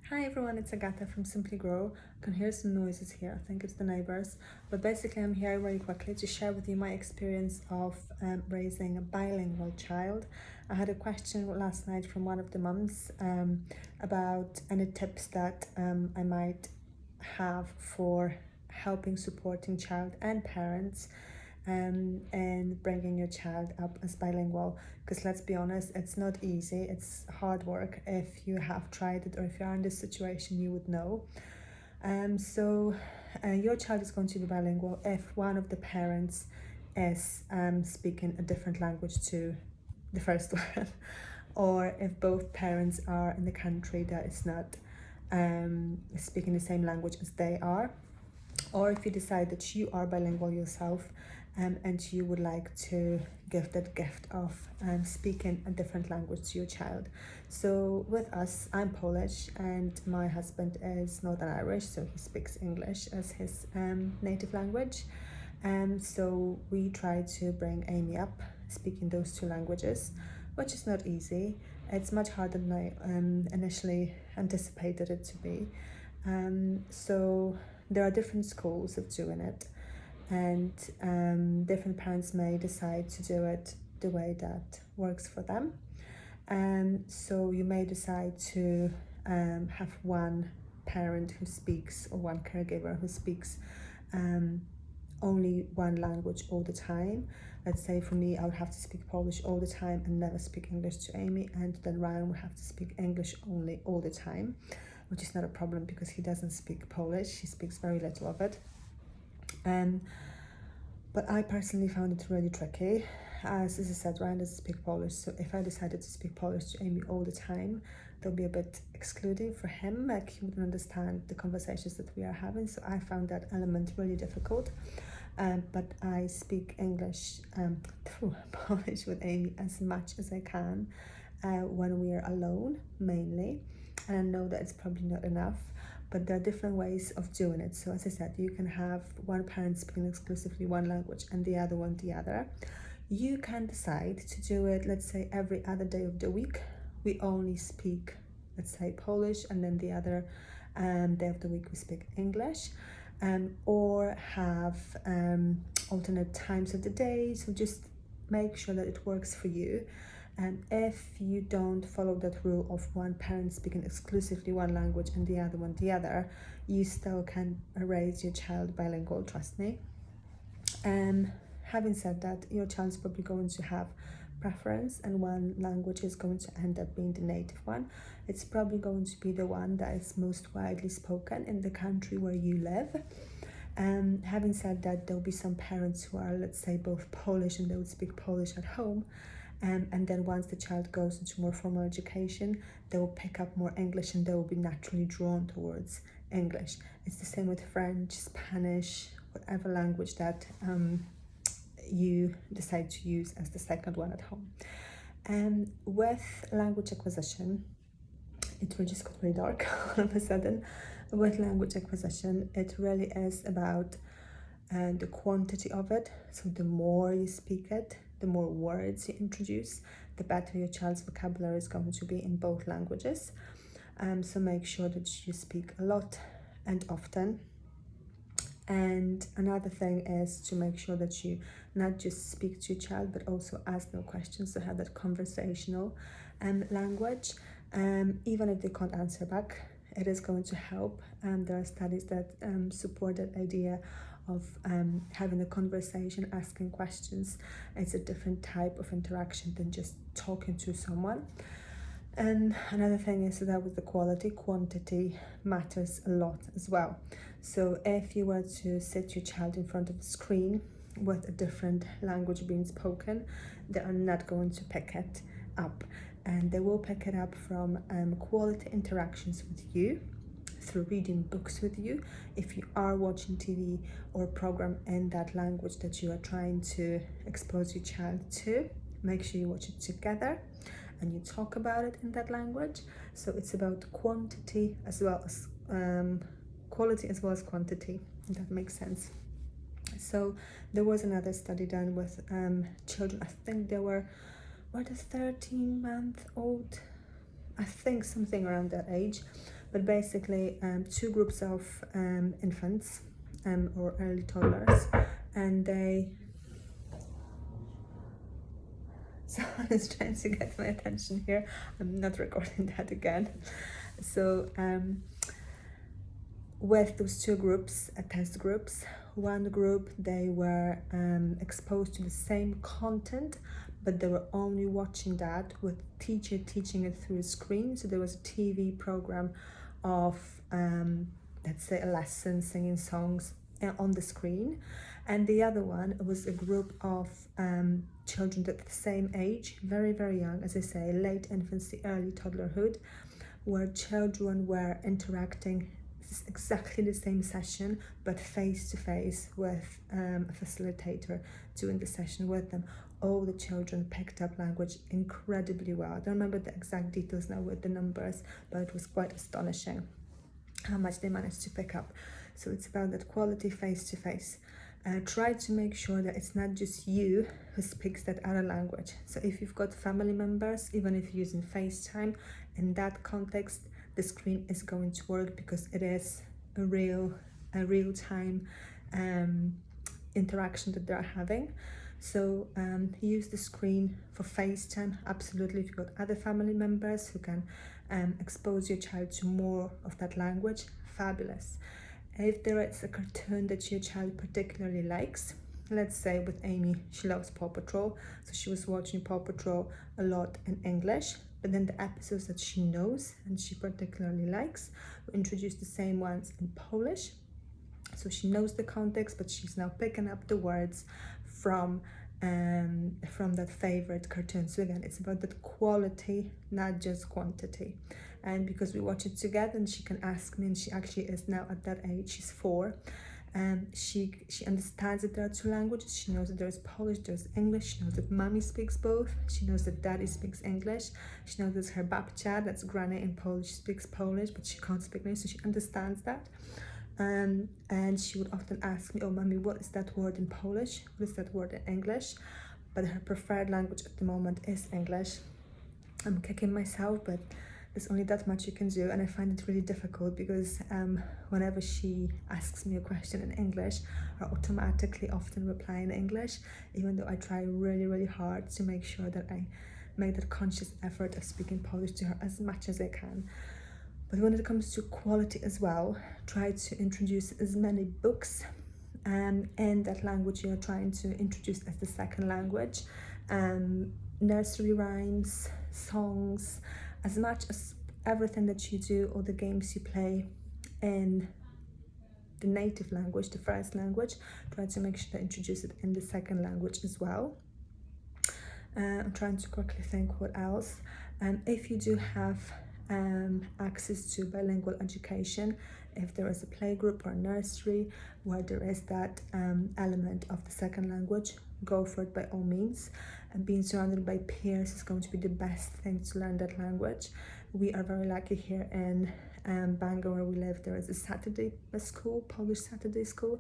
Hi everyone, it's Agatha from Simply Grow. I can hear some noises here, I think it's the neighbours. But basically I'm here very quickly to share with you my experience of raising a bilingual child. I had a question last night from one of the mums about any tips that I might have for helping supporting child and parents and bringing your child up as bilingual, because let's be honest, it's not easy, it's hard work. If you have tried it or if you're in this situation, you would know. Your child is going to be bilingual if one of the parents is speaking a different language to the first one, or if both parents are in the country that is not speaking the same language as they are, or if you decide that you are bilingual yourself and you would like to give that gift of speaking a different language to your child. So with us, I'm Polish and my husband is Northern Irish, so he speaks English as his native language. So we try to bring Amy up speaking those two languages, which is not easy. It's much harder than I initially anticipated it to be. So there are different schools of doing it, and different parents may decide to do it the way that works for them. So you may decide to have one parent who speaks, or one caregiver who speaks only one language all the time. Let's say for me, I would have to speak Polish all the time and never speak English to Amy, and then Ryan would have to speak English only all the time, which is not a problem because he doesn't speak Polish, he speaks very little of it. But I personally found it really tricky. As I said, Ryan doesn't speak Polish, so if I decided to speak Polish to Amy all the time, that would be a bit excluding for him, like he wouldn't understand the conversations that we are having, so I found that element really difficult. But I speak English through Polish with Amy as much as I can when we are alone, mainly. And I know that it's probably not enough, but there are different ways of doing it. So as I said, you can have one parent speaking exclusively one language and the other one the other. You can decide to do it, let's say, every other day of the week. We only speak, let's say, Polish, and then the other day of the week we speak English. Or have alternate times of the day. So just make sure that it works for you. And if you don't follow that rule of one parent speaking exclusively one language and the other one the other, you still can raise your child bilingual, trust me. Having said that, your child is probably going to have preference, and one language is going to end up being the native one. It's probably going to be the one that is most widely spoken in the country where you live. Having said that, there'll be some parents who are, let's say, both Polish and they would speak Polish at home. And then once the child goes into more formal education, they will pick up more English and they will be naturally drawn towards English. It's the same with French, Spanish, whatever language that you decide to use as the second one at home. And with language acquisition, it will just got really dark all of a sudden. With language acquisition, it really is about the quantity of it. So the more you speak it, the more words you introduce, the better your child's vocabulary is going to be in both languages. So make sure that you speak a lot and often. And another thing is to make sure that you not just speak to your child, but also ask them questions, to have that conversational language. Even if they can't answer back, it is going to help. There are studies that support that idea of having a conversation, asking questions. It's a different type of interaction than just talking to someone. And another thing is that with the quantity matters a lot as well. So if you were to sit your child in front of a screen with a different language being spoken, they are not going to pick it up, and they will pick it up from quality interactions with you, through reading books with you. If you are watching TV or program in that language that you are trying to expose your child to, make sure you watch it together and you talk about it in that language. So it's about quantity as well as quality as well as quantity, if that makes sense. So there was another study done with children, I think they were the 13-month-old, I think something around that age, But basically, two groups of infants or early toddlers, and someone is trying to get my attention here. I'm not recording that again. So with those two groups, test groups, one group, they were exposed to the same content, but they were only watching that with teacher teaching it through a screen. So there was a TV program of let's say a lesson, singing songs on the screen, and the other one was a group of children at the same age, very very young, as I say, late infancy, early toddlerhood, where children were interacting exactly the same session but face to face with a facilitator doing the session with them. All the children picked up language incredibly well. I don't remember the exact details now with the numbers, but it was quite astonishing how much they managed to pick up. So it's about that quality face to face. Try to make sure that it's not just you who speaks that other language. So if you've got family members, even if you're using FaceTime, in that context, the screen is going to work because it is a real time interaction that they're having. So use the screen for FaceTime, absolutely. If you've got other family members who can expose your child to more of that language, fabulous. If there is a cartoon that your child particularly likes, let's say with Amy, she loves Paw Patrol, so she was watching Paw Patrol a lot in English, but then the episodes that she knows and she particularly likes, we introduced the same ones in Polish. So she knows the context, but she's now picking up the words from that favorite cartoon. So again, it's about that quality, not just quantity. And because we watch it together, and she can ask me, and she actually is now at that age, she's 4, and she understands that there are two languages. She knows that there's Polish, there's English. She knows that mommy speaks both. She knows that daddy speaks English. She knows that her babcia, that's granny in Polish, speaks Polish, but she can't speak English, so she understands that. And she would often ask me, oh mommy, what is that word in Polish? What is that word in English? But her preferred language at the moment is English. I'm kicking myself, but there's only that much you can do, and I find it really difficult because whenever she asks me a question in English, I automatically often reply in English, even though I try really really hard to make sure that I make that conscious effort of speaking Polish to her as much as I can. But when it comes to quality as well, try to introduce as many books in that language you're trying to introduce as the second language, nursery rhymes, songs, as much as everything that you do or the games you play in the native language, the first language, try to make sure to introduce it in the second language as well. I'm trying to quickly think what else. If you do have access to bilingual education, if there is a playgroup or nursery where there is that element of the second language, go for it by all means. And being surrounded by peers is going to be the best thing to learn that language. We are very lucky here in Bangor where we live. There is a Saturday school, Polish Saturday school,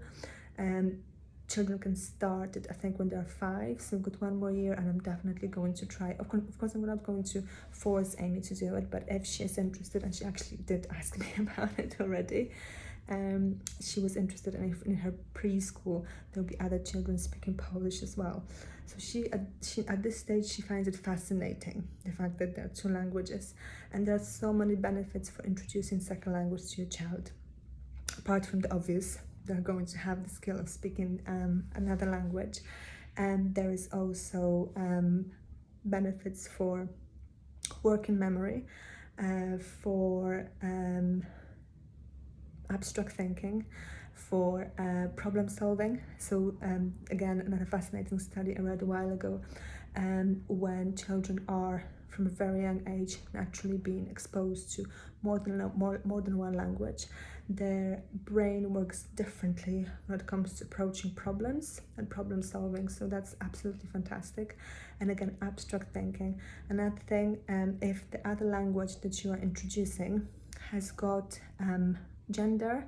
and children can start it, I think, when they're 5, so I've got 1 more year, and I'm definitely going to try. Of course, I'm not going to force Amy to do it, but if she is interested, and she actually did ask me about it already, she was interested in her preschool, there'll be other children speaking Polish as well. So she at this stage, she finds it fascinating, the fact that there are 2 languages, and there are so many benefits for introducing second language to your child. Apart from the obvious, they're going to have the skill of speaking another language, and there is also benefits for working memory, for abstract thinking, for problem solving. So again, another fascinating study I read a while ago, when children are from a very young age naturally being exposed to more than 1 language, their brain works differently when it comes to approaching problems and problem solving. So that's absolutely fantastic. And again, abstract thinking. Another thing, if the other language that you are introducing has got gender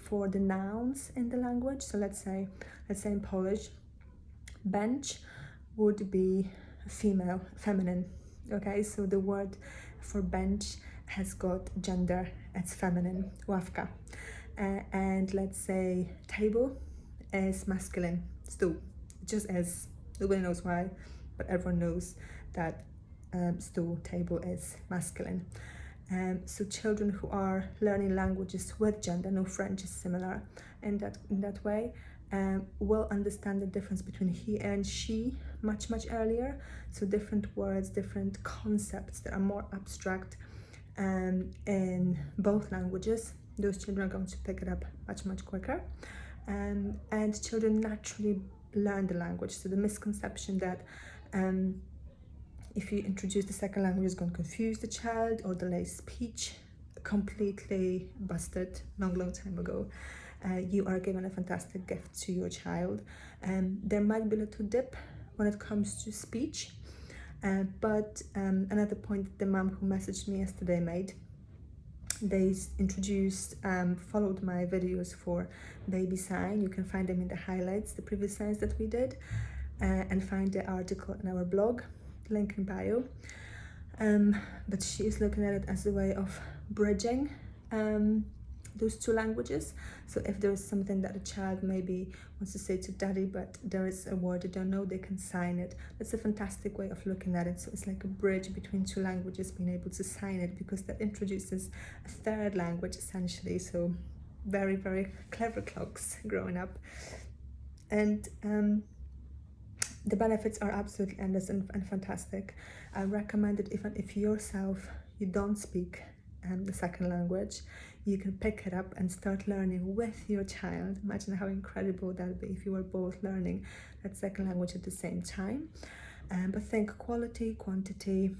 for the nouns in the language, so let's say in Polish, bench would be feminine. Okay, so the word for bench has got gender, it's feminine, ławka. And let's say table is masculine, stool, just as nobody knows why, but everyone knows that stool, table is masculine. So children who are learning languages with gender, no, French is similar in that way, will understand the difference between he and she much earlier. So different words, different concepts that are more abstract in both languages, those children are going to pick it up much quicker. And children naturally learn the language. So the misconception that if you introduce the second language, it's going to confuse the child or delay speech, completely busted long time ago. You are given a fantastic gift to your child. There might be a little dip when it comes to speech, but another point that the mom who messaged me yesterday made, they introduced, followed my videos for baby sign. You can find them in the highlights, the previous signs that we did, and find the article in our blog, link in bio. But she is looking at it as a way of bridging those two languages. So if there is something that a child maybe wants to say to daddy, but there is a word they don't know, they can sign it. That's a fantastic way of looking at it. So it's like a bridge between two languages, being able to sign it, because that introduces a third language essentially. So very clever clocks growing up. And the benefits are absolutely endless and fantastic. I recommend it even if yourself you don't speak the second language, you can pick it up and start learning with your child. Imagine how incredible that would be if you were both learning that second language at the same time. But think quality, quantity,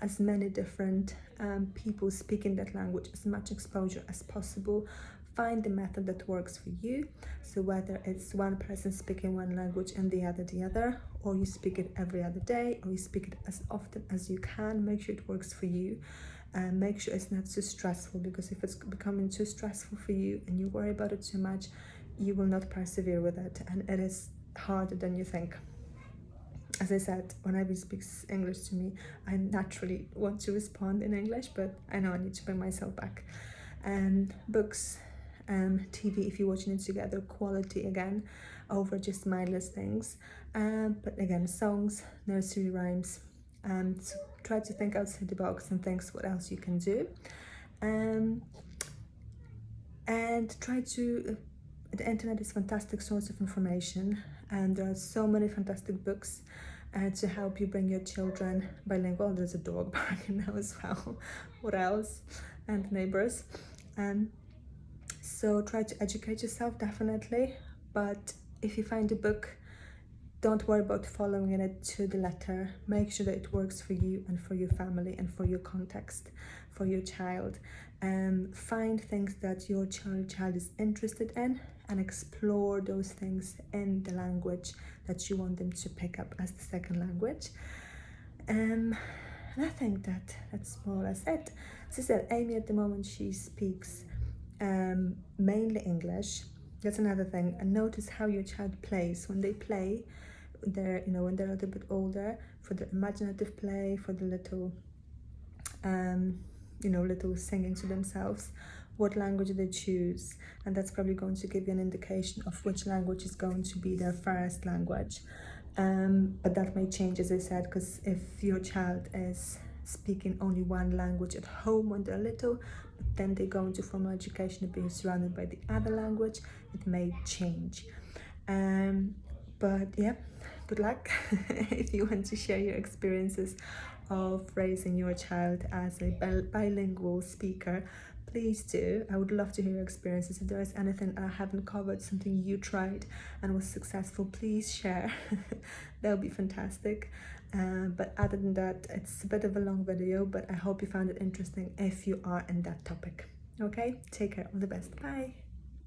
as many different people speaking that language, as much exposure as possible. Find the method that works for you. So whether it's one person speaking one language and the other, or you speak it every other day, or you speak it as often as you can, make sure it works for you. And make sure it's not too stressful, because if it's becoming too stressful for you and you worry about it too much, you will not persevere with it, and it is harder than you think. As I said, when Ivy speaks English to me, I naturally want to respond in English, but I know I need to bring myself back. Books, TV, if you're watching it together, quality again over just mindless things. But again, songs, nursery rhymes. So try to think outside the box and think what else you can do. And try to, the internet is a fantastic source of information, and there are so many fantastic books to help you bring your children bilingual. There's a dog barking now as well. What else? And neighbors. So try to educate yourself, definitely. But if you find a book, don't worry about following it to the letter. Make sure that it works for you and for your family and for your context, for your child. Find things that your child is interested in and explore those things in the language that you want them to pick up as the second language. And I think that's more or less it. As I said, Amy at the moment, she speaks mainly English. That's another thing. And notice how your child plays. When they play, they're, when they're a little bit older, for the imaginative play, for the little little singing to themselves, what language they choose, and that's probably going to give you an indication of which language is going to be their first language. But that may change, as I said, because if your child is speaking only one language at home when they're little, but then they go into formal education and being surrounded by the other language, it may change. But yeah, good luck. If you want to share your experiences of raising your child as a bilingual speaker, please do. I would love to hear your experiences. If there is anything I haven't covered, something you tried and was successful, please share. That would be fantastic. But other than that, it's a bit of a long video, but I hope you found it interesting if you are in that topic. Okay, take care, all the best, bye.